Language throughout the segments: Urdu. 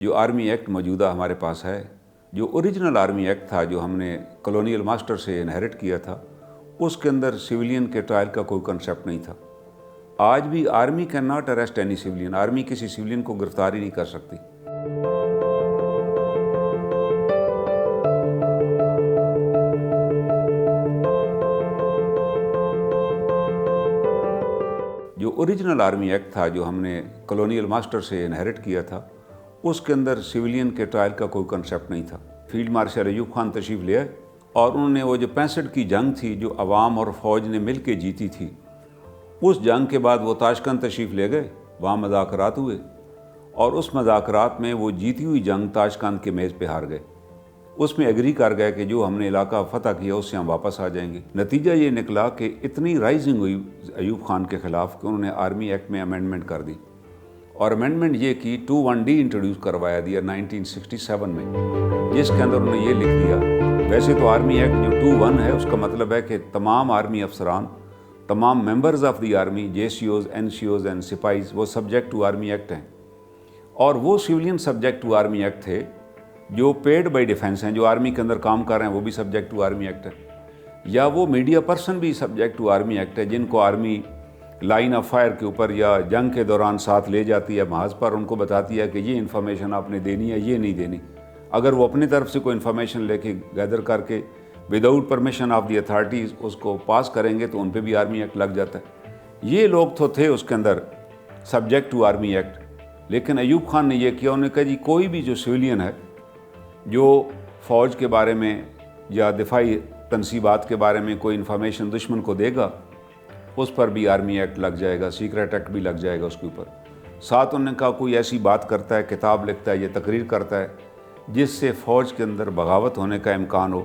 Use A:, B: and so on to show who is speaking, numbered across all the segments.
A: جو آرمی ایکٹ موجودہ ہمارے پاس ہے، جو اوریجنل آرمی ایکٹ تھا جو ہم نے کلونیل ماسٹر سے انہیرٹ کیا تھا، اس کے اندر سویلین کے ٹرائل کا کوئی کنسیپٹ نہیں تھا۔ آج بھی army can not arrest any civilian, army کسی سویلین کو گرفتار ہی نہیں کر سکتی۔ جو اوریجنل آرمی ایکٹ تھا جو ہم نے کلونیل ماسٹر سے انہیرٹ کیا تھا، اس کے اندر سویلین کے ٹرائل کا کوئی کنسیپٹ نہیں تھا۔ فیلڈ مارشل ایوب خان تشریف لے آئے اور انہوں نے وہ جو 65 کی جنگ تھی جو عوام اور فوج نے مل کے جیتی تھی، اس جنگ کے بعد وہ تاشقند تشریف لے گئے، وہاں مذاکرات ہوئے اور اس مذاکرات میں وہ جیتی ہوئی جنگ تاشقند کے میز پہ ہار گئے۔ اس میں ایگری کر گئے کہ جو ہم نے علاقہ فتح کیا اس سے ہم واپس آ جائیں گے۔ نتیجہ یہ نکلا کہ اتنی رائزنگ ہوئی ایوب خان کے خلاف کہ انہوں نے آرمی ایکٹ میں امینڈمنٹ کر دی، اور امینڈمنٹ یہ کی 21D انٹروڈیوس کروایا دیا 1967 میں، جس کے اندر انہوں نے یہ لکھ دیا، ویسے تو آرمی ایکٹ جو 21 ہے اس کا مطلب ہے کہ تمام آرمی افسران، تمام members of the army, JCOs NCOs and سپاہیز، وہ سبجیکٹ ٹو آرمی ایکٹ ہیں، اور وہ civilian subject to army act تھے جو پیڈ بائی ڈیفینس ہیں، جو آرمی کے اندر کام کر رہے ہیں وہ بھی سبجیکٹ ٹو آرمی ایکٹ ہے، یا وہ میڈیا پرسن بھی سبجیکٹ ٹو آرمی ایکٹ ہے جن کو آرمی لائن آف فائر کے اوپر یا جنگ کے دوران ساتھ لے جاتی ہے، محاذ پر ان کو بتاتی ہے کہ یہ انفارمیشن آپ نے دینی ہے، یہ نہیں دینی۔ اگر وہ اپنی طرف سے کوئی انفارمیشن لے کے گیدر کر کے without permission of the authorities اس کو پاس کریں گے تو ان پہ بھی آرمی ایکٹ لگ جاتا ہے۔ یہ لوگ تو تھے اس کے اندر سبجیکٹ ٹو آرمی ایکٹ، لیکن ایوب خان نے یہ کیا، انہوں نے کہا جی کوئی بھی جو سویلین ہے جو فوج کے بارے میں یا دفاعی تنصیبات کے بارے میں کوئی انفارمیشن دشمن کو دے گا، اس پر بھی آرمی ایکٹ لگ جائے گا، سیکریٹ ایکٹ بھی لگ جائے گا اس کے اوپر۔ ساتھ انہوں نے کہا کوئی ایسی بات کرتا ہے، کتاب لکھتا ہے یا تقریر کرتا ہے جس سے فوج کے اندر بغاوت ہونے کا امکان ہو،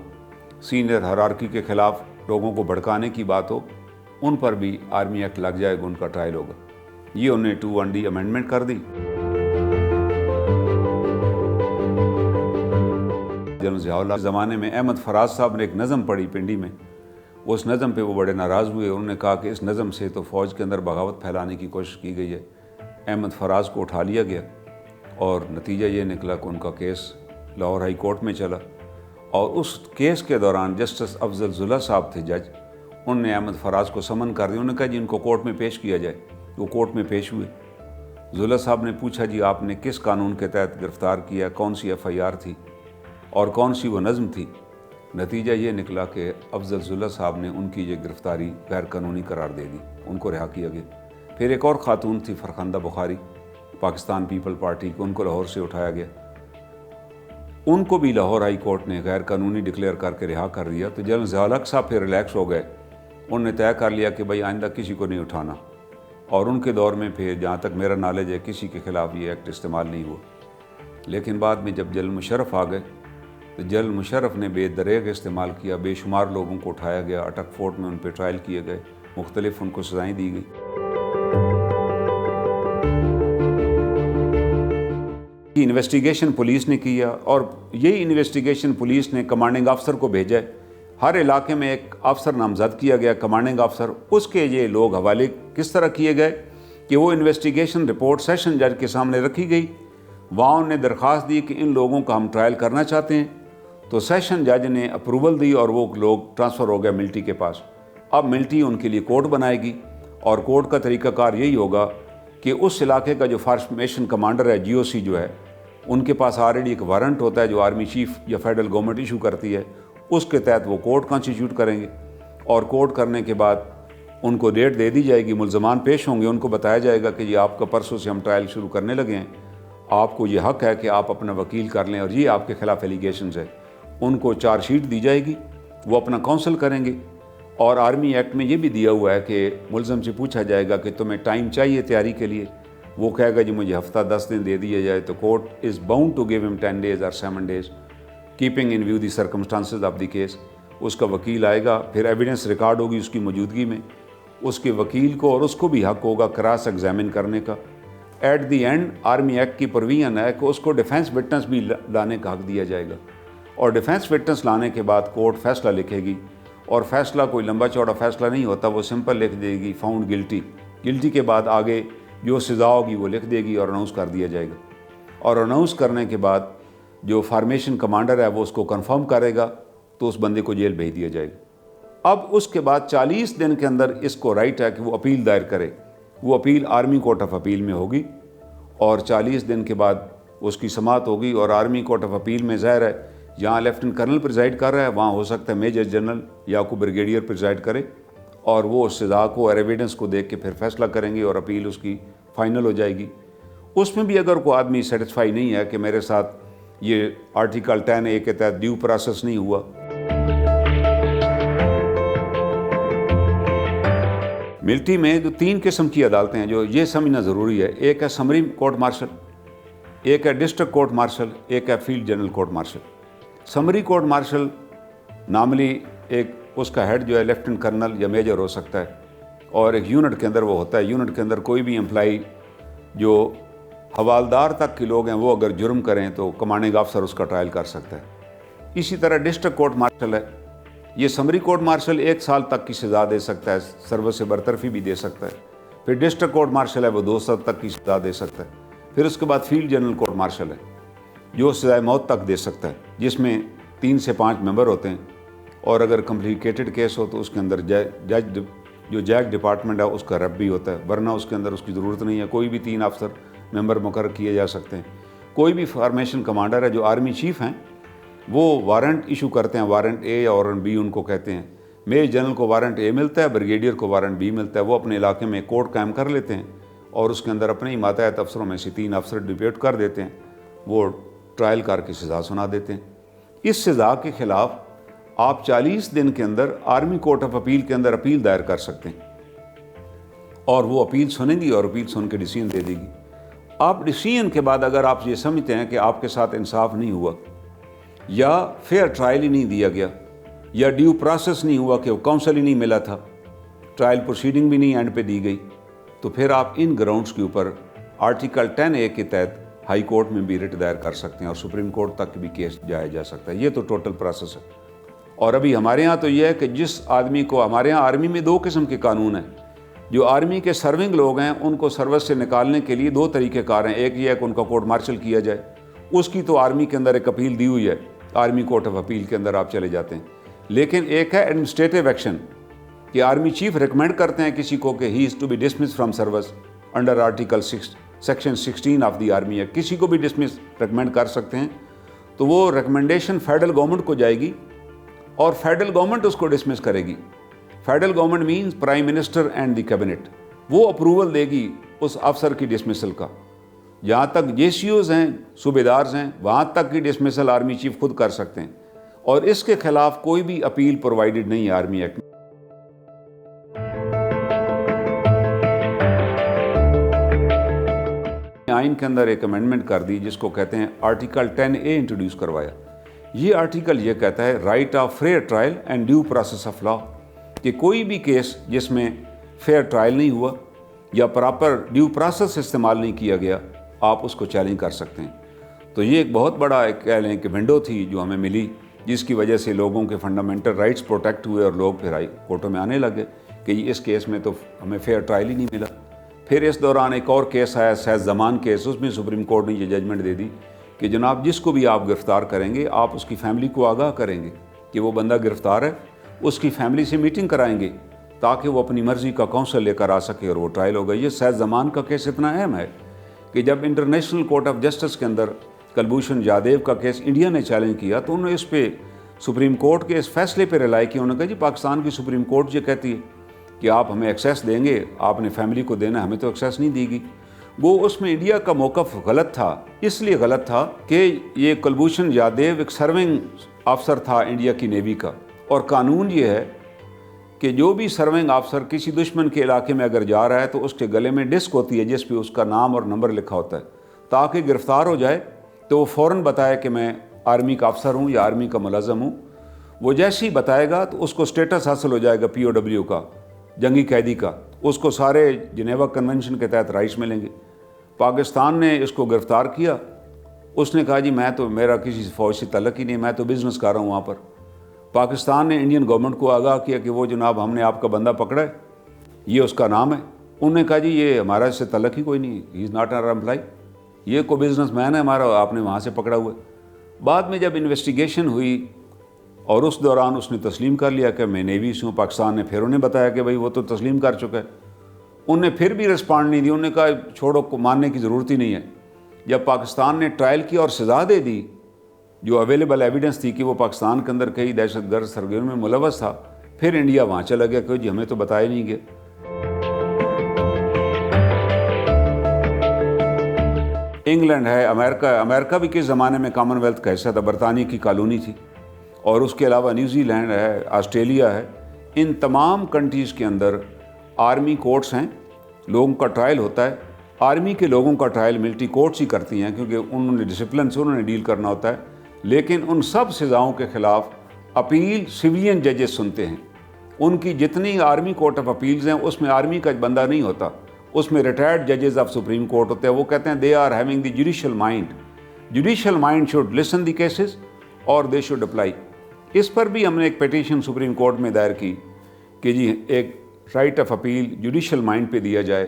A: سینئر ہرارکی کے خلاف لوگوں کو بھڑکانے کی بات ہو، ان پر بھی آرمی ایکٹ لگ جائے گا، ان کا ٹرائل ہوگا۔ یہ انہوں نے 21D امینڈمنٹ کر دی۔ جنرل ضیاء اللہ کے زمانے میں احمد فراز صاحب نے ایک نظم پڑھی پنڈی میں، اس نظم پہ وہ بڑے ناراض ہوئے، انہوں نے کہا کہ اس نظم سے تو فوج کے اندر بغاوت پھیلانے کی کوشش کی گئی ہے۔ احمد فراز کو اٹھا لیا گیا اور نتیجہ یہ نکلا کہ ان کا کیس لاہور ہائی کورٹ میں چلا، اور اس کیس کے دوران جسٹس افضل زلہ صاحب تھے جج، انہوں نے احمد فراز کو سمن کر دیا، انہوں نے کہا جی ان کو کورٹ میں پیش کیا جائے۔ وہ کورٹ میں پیش ہوئے، زلہ صاحب نے پوچھا جی آپ نے کس قانون کے تحت گرفتار کیا، کون سی FIR تھی اور کون سی وہ نظم تھی؟ نتیجہ یہ نکلا کہ افضل زلہ صاحب نے ان کی یہ گرفتاری غیر قانونی قرار دے دی، ان کو رہا کیا گیا۔ پھر ایک اور خاتون تھی فرخندہ بخاری، پاکستان پیپل پارٹی کو، ان کو لاہور سے اٹھایا گیا، ان کو بھی لاہور ہائی کورٹ نے غیر قانونی ڈکلیئر کر کے رہا کر دیا۔ تو جنرل ضیاء الحق صاحب پھر ریلیکس ہو گئے، انہوں نے طے کر لیا کہ بھائی آئندہ کسی کو نہیں اٹھانا، اور ان کے دور میں پھر جہاں تک میرا نالج ہے کسی کے خلاف یہ ایکٹ استعمال نہیں ہوا۔ لیکن بعد میں جب جنرل مشرف آ گئے تو جنرل مشرف نے بے دریغ استعمال کیا، بے شمار لوگوں کو اٹھایا گیا، اٹک فورٹ میں ان پہ ٹرائل کیے گئے، مختلف ان کو سزائیں دی گئی۔ انویسٹیگیشن پولیس نے کیا، اور یہی انویسٹیگیشن پولیس نے کمانڈنگ آفسر کو بھیجا ہے۔ ہر علاقے میں ایک افسر نامزد کیا گیا، کمانڈنگ آفسر، اس کے یہ لوگ حوالے کس طرح کیے گئے کہ وہ انویسٹیگیشن رپورٹ سیشن جج کے سامنے رکھی گئی، وہاں انہوں نے درخواست دی کہ ان لوگوں کا ہم ٹرائل کرنا چاہتے ہیں، تو سیشن جج نے اپروول دی اور وہ لوگ ٹرانسفر ہو گئے ملٹری کے پاس۔ اب ملٹری ان کے لیے کورٹ بنائے گی، اور کورٹ کا طریقہ کار یہی ہوگا کہ اس علاقے کا جو فارمیشن کمانڈر ہے، GOC جو ہے، ان کے پاس آلریڈی ایک وارنٹ ہوتا ہے جو آرمی چیف یا فیڈرل گورنمنٹ ایشو کرتی ہے، اس کے تحت وہ کورٹ کانسٹیٹیوٹ کریں گے، اور کورٹ کرنے کے بعد ان کو ڈیٹ دے دی جائے گی، ملزمان پیش ہوں گے، ان کو بتایا جائے گا کہ یہ آپ کا پرسوں سے ہم ٹرائل شروع کرنے لگے ہیں، آپ کو یہ حق ہے کہ آپ اپنا وکیل کر لیں، اور یہ آپ کے خلاف ایلیگیشنز ہے۔ ان کو چارج شیٹ دی جائے گی، وہ اپنا کونسل کریں گے، اور آرمی ایکٹ میں یہ بھی دیا ہوا ہے کہ ملزم سے پوچھا جائے گا کہ تمہیں ٹائم چاہیے تیاری کے لیے، وہ کہے گا جی مجھے ہفتہ 10 دن دے دیا جائے، تو court is bound to give him 10 days اور 7 days keeping in view the circumstances of the case. اس کا وکیل آئے گا، پھر ایویڈنس ریکارڈ ہوگی اس کی موجودگی میں، اس کے وکیل کو اور اس کو بھی حق ہوگا کراس ایگزامن کرنے کا۔ At the end army act کی پروویژن ہے کہ اس کو ڈیفینس وٹنس بھی لانے کا حق دیا جائے گا، اور ڈیفینس وٹنس لانے کے بعد کورٹ فیصلہ لکھے گی، اور فیصلہ کوئی لمبا چوڑا فیصلہ نہیں ہوتا، وہ سمپل لکھ دے گی فاؤنڈ گلٹی، گلٹی کے بعد آگے جو سزا ہوگی وہ لکھ دے گی اور اناؤنس کر دیا جائے گا۔ اور اناؤنس کرنے کے بعد جو فارمیشن کمانڈر ہے وہ اس کو کنفرم کرے گا تو اس بندے کو جیل بھیج دیا جائے گا۔ اب اس کے بعد 40 دن کے اندر اس کو رائٹ ہے کہ وہ اپیل دائر کرے، وہ appeal army court of appeal میں ہوگی اور 40 دن کے بعد اس کی سماعت ہوگی، اور آرمی کورٹ آف اپیل میں ظاہر ہے جہاں لیفٹنٹ کرنل پریزائڈ کر رہا ہے وہاں ہو سکتا ہے میجر جنرل یا کوئی بریگیڈیئر پریزائڈ کرے، اور وہ اس سزا کو اور ایویڈنس کو دیکھ کے پھر فیصلہ کریں گے اور اپیل اس کی فائنل ہو جائے گی۔ اس میں بھی اگر کوئی آدمی سیٹسفائی نہیں ہے کہ میرے ساتھ یہ آرٹیکل 10A کے تحت ڈیو پروسیس نہیں ہوا، ملٹری میں جو 3 قسم کی عدالتیں ہیں جو یہ سمجھنا ضروری ہے، ایک ہے سمری کورٹ مارشل، ایک ہے ڈسٹرکٹ کورٹ مارشل، ایک ہے field general court martial. Summary court martial normally ایک اس کا ہیڈ جو ہے لیفٹنٹ کرنل یا میجر ہو سکتا ہے، اور ایک یونٹ کے اندر وہ ہوتا ہے، یونٹ کے اندر کوئی بھی امپلائی جو حوالدار تک کے لوگ ہیں وہ اگر جرم کریں تو کمانڈنگ آفسر اس کا ٹرائل کر سکتا ہے۔ اسی طرح ڈسٹرکٹ کورٹ مارشل ہے، یہ سمری کورٹ مارشل 1 سال تک کی سزا دے سکتا ہے، سروس سے برطرفی بھی دے سکتا ہے۔ پھر ڈسٹرکٹ کورٹ مارشل ہے وہ 2 سال تک کی سزا دے سکتا ہے۔ پھر اس کے بعد فیلڈ جنرل کورٹ مارشل ہے جو سزائے موت تک دے سکتا ہے، جس میں 3 سے 5 ممبر ہوتے ہیں، اور اگر کمپلیکیٹڈ کیس ہو تو اس کے اندر جج جو جیک ڈپارٹمنٹ ہے اس کا ریپ بھی ہوتا ہے، ورنہ اس کے اندر اس کی ضرورت نہیں ہے، کوئی بھی 3 افسر ممبر مقرر کیے جا سکتے ہیں۔ کوئی بھی فارمیشن کمانڈر ہے جو آرمی چیف ہیں وہ وارنٹ ایشو کرتے ہیں، وارنٹ اے یا وارنٹ بی ان کو کہتے ہیں۔ میجر جنرل کو وارنٹ اے ملتا ہے، بریگیڈیئر کو وارنٹ بی ملتا ہے، وہ اپنے علاقے میں کورٹ قائم کر لیتے ہیں اور اس کے اندر اپنے ہی ماتحت افسروں میں سے 3 افسر ڈپیوٹ کر دیتے ہیں، وہ ٹرائل کر کے سزا سنا دیتے ہیں۔ اس سزا کے خلاف آپ 40 دن کے اندر آرمی کورٹ آف اپیل کے اندر اپیل دائر کر سکتے ہیں، اور وہ اپیل سنیں گی اور اپیل سن کے ڈیسیژن دے دے گی۔ آپ ڈیسیژن کے بعد اگر آپ یہ سمجھتے ہیں کہ آپ کے ساتھ انصاف نہیں ہوا، یا فیئر ٹرائل ہی نہیں دیا گیا، یا ڈیو پروسیس نہیں ہوا کہ وہ کاؤنسل ہی نہیں ملا تھا، ٹرائل پروسیڈنگ بھی نہیں اینڈ پہ دی گئی، تو پھر آپ ان گراؤنڈز کے اوپر آرٹیکل 10A کے تحت ہائی کورٹ میں بھی رٹ دائر کر سکتے ہیں اور سپریم کورٹ تک بھی کیس جایا جا سکتا ہے۔ یہ تو ٹوٹل پروسیس ہے۔ اور ابھی ہمارے ہاں تو یہ ہے کہ جس آدمی کو، ہمارے ہاں آرمی میں 2 قسم کے قانون ہیں، جو آرمی کے سرونگ لوگ ہیں ان کو سروس سے نکالنے کے لیے 2 طریقہ کار ہیں۔ ایک یہ ہے کہ ان کا کورٹ مارشل کیا جائے، اس کی تو آرمی کے اندر ایک اپیل دی ہوئی ہے، آرمی کورٹ آف اپیل کے اندر آپ چلے جاتے ہیں۔ لیکن ایک ہے ایڈمنسٹریٹو ایکشن، کہ آرمی چیف ریکمینڈ کرتے ہیں کسی کو کہ he is to be dismiss from service under article section 16 of the army act, کسی کو بھی ڈسمس ریکمینڈ کر سکتے ہیں، تو وہ ریکمنڈیشن فیڈرل گورنمنٹ کو جائے گی اور فیڈرل گورنمنٹ اس کو ڈسمس کرے گی۔ Federal government means prime minister and the cabinet, وہ اپروول دے گی اس افسر کی ڈسمسل کا۔ جہاں تک جے سی اوز ہیں، صوبیدارز ہیں، وہاں تک کی ڈسمسل آرمی چیف خود کر سکتے ہیں، اور اس کے خلاف کوئی بھی اپیل پرووائڈڈ نہیں ہے آرمی ایکٹ میں۔ آئین کے اندر ایک امینڈمنٹ کر دی جس کو کہتے ہیں آرٹیکل 10A انٹروڈیوس کروایا۔ یہ آرٹیکل یہ کہتا ہے right of fear trial and due process of law, کہ کوئی بھی کیس جس میں فیئر ٹرائل نہیں ہوا یا پراپر ڈیو پروسیس استعمال نہیں کیا گیا، آپ اس کو چیلنج کر سکتے ہیں۔ تو یہ ایک بہت بڑا ایک کہہ لیں کہ ونڈو تھی جو ہمیں ملی، جس کی وجہ سے لوگوں کے فنڈامنٹل رائٹس پروٹیکٹ ہوئے اور لوگ پھر کورٹوں میں آنے لگے کہ اس کیس میں تو ہمیں فیئر ٹرائل ہی نہیں ملا۔ پھر اس دوران ایک اور کیس آیا سیز زمان کیس، اس میں سپریم کورٹ نے یہ ججمنٹ دے دی کہ جناب جس کو بھی آپ گرفتار کریں گے آپ اس کی فیملی کو آگاہ کریں گے کہ وہ بندہ گرفتار ہے، اس کی فیملی سے میٹنگ کرائیں گے تاکہ وہ اپنی مرضی کا کونسل لے کر آ سکے اور وہ ٹرائل ہو گئی۔ یہ سیز زمان کا کیس اتنا اہم ہے کہ جب انٹرنیشنل کورٹ آف جسٹس کے اندر کلبھوشن جادیو کا کیس انڈیا نے چیلنج کیا تو انہوں نے اس پہ سپریم کورٹ کے اس فیصلے پہ رلائی کیا۔ انہوں نے کہا جی پاکستان کی سپریم کورٹ یہ کہتی ہے کہ آپ ہمیں ایکسیس دیں گے، آپ نے فیملی کو دینا، ہمیں تو ایکسیس نہیں دی گی۔ وہ اس میں انڈیا کا موقف غلط تھا، اس لیے غلط تھا کہ یہ کلبھوشن جادیو ایک سرونگ آفسر تھا انڈیا کی نیوی کا، اور قانون یہ ہے کہ جو بھی سرونگ آفسر کسی دشمن کے علاقے میں اگر جا رہا ہے تو اس کے گلے میں ڈسک ہوتی ہے جس پہ اس کا نام اور نمبر لکھا ہوتا ہے، تاکہ گرفتار ہو جائے تو وہ فوراً بتائے کہ میں آرمی کا افسر ہوں یا آرمی کا ملازم ہوں۔ وہ جیسے ہی بتائے گا تو اس کو سٹیٹس حاصل ہو جائے گا POW کا، جنگی قیدی کا، اس کو سارے جنیوا کنونشن کے تحت رائٹس ملیں گے۔ پاکستان نے اس کو گرفتار کیا، اس نے کہا جی میں تو، میرا کسی فوج سے تعلق ہی نہیں، میں تو بزنس کر رہا ہوں وہاں پر۔ پاکستان نے انڈین گورنمنٹ کو آگاہ کیا کہ وہ جناب ہم نے آپ کا بندہ پکڑا ہے، یہ اس کا نام ہے۔ انہوں نے کہا جی یہ ہمارا اس سے تعلق ہی کوئی نہیں، ہی از ناٹ آر امپلائی، یہ کوئی بزنس مین ہے ہمارا، آپ نے وہاں سے پکڑا ہوا ہے۔ بعد میں جب انویسٹیگیشن ہوئی اور اس دوران اس نے تسلیم کر لیا کہ میں نیوی سے ہوں، پاکستان نے پھر انہیں بتایا کہ بھائی وہ تو تسلیم کر چکا ہے، انہوں نے پھر بھی رسپانڈ نہیں دی، انہوں نے کہا چھوڑو، ماننے کی ضرورت ہی نہیں ہے۔ جب پاکستان نے ٹرائل کی اور سزا دے دی، جو اویلیبل ایویڈنس تھی کہ وہ پاکستان کے اندر کئی دہشت گرد سرگرمیوں میں ملوث تھا، پھر انڈیا وہاں چلا گیا کہ جی ہمیں تو بتایا نہیں گیا۔ انگلینڈ ہے، امریکہ بھی کس زمانے میں کامن ویلتھ کا حصہ تھا، برطانیہ کی کالونی تھی، اور اس کے علاوہ نیوزی لینڈ ہے، آسٹریلیا ہے، ان تمام کنٹریز کے اندر آرمی کورٹس ہیں، لوگوں کا ٹرائل ہوتا ہے۔ آرمی کے لوگوں کا ٹرائل ملٹری کورٹس ہی کرتی ہیں کیونکہ انہوں نے ڈسپلن سے انہوں نے ڈیل کرنا ہوتا ہے، لیکن ان سب سزاؤں کے خلاف اپیل سویلین ججز سنتے ہیں۔ ان کی جتنی آرمی کورٹ آف اپیلز ہیں اس میں آرمی کا بندہ نہیں ہوتا، اس میں ریٹائرڈ ججز آف سپریم کورٹ ہوتے ہیں۔ وہ کہتے ہیں they are having the judicial mind should listen the cases اور دے شوڈ اپلائی۔ اس پر بھی ہم نے ایک پیٹیشن سپریم کورٹ میں دائر کی کہ جی ایک right of appeal judicial mind پہ دیا جائے۔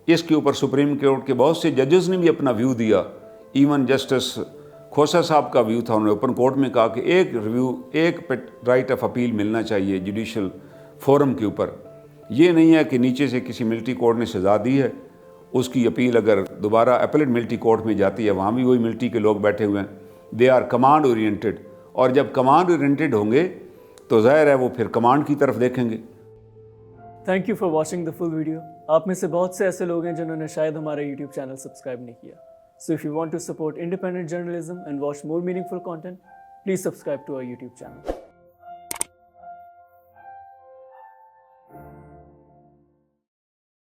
A: اس کے اوپر سپریم کورٹ کے بہت سے ججز نے بھی اپنا ویو دیا، ایون جسٹس کھوسا صاحب کا ویو تھا، انہوں نے اوپن کورٹ میں کہا کہ ایک رائٹ آف اپیل ملنا چاہیے جوڈیشل فورم کے اوپر۔ یہ نہیں ہے کہ نیچے سے کسی ملٹری کورٹ نے سزا دی ہے، اس کی اپیل اگر دوبارہ اپیلیٹ ملٹری کورٹ میں جاتی ہے، وہاں بھی وہی ملٹری کے لوگ بیٹھے ہوئے ہیں، دے آر کمانڈ اورینٹڈ، اور جب کمانڈ اورینٹڈ ہوں گے تو ظاہر ہے وہ پھر کمانڈ کی طرف دیکھیں گے۔
B: Thank you for watching the full video. آپ میں سے بہت سے ایسے لوگ ہیں جنہوں نے شاید ہمارا یوٹیوب چینل سبسکرائب نہیں کیا۔ So if you want to support independent journalism and watch more meaningful content, please subscribe to our YouTube channel.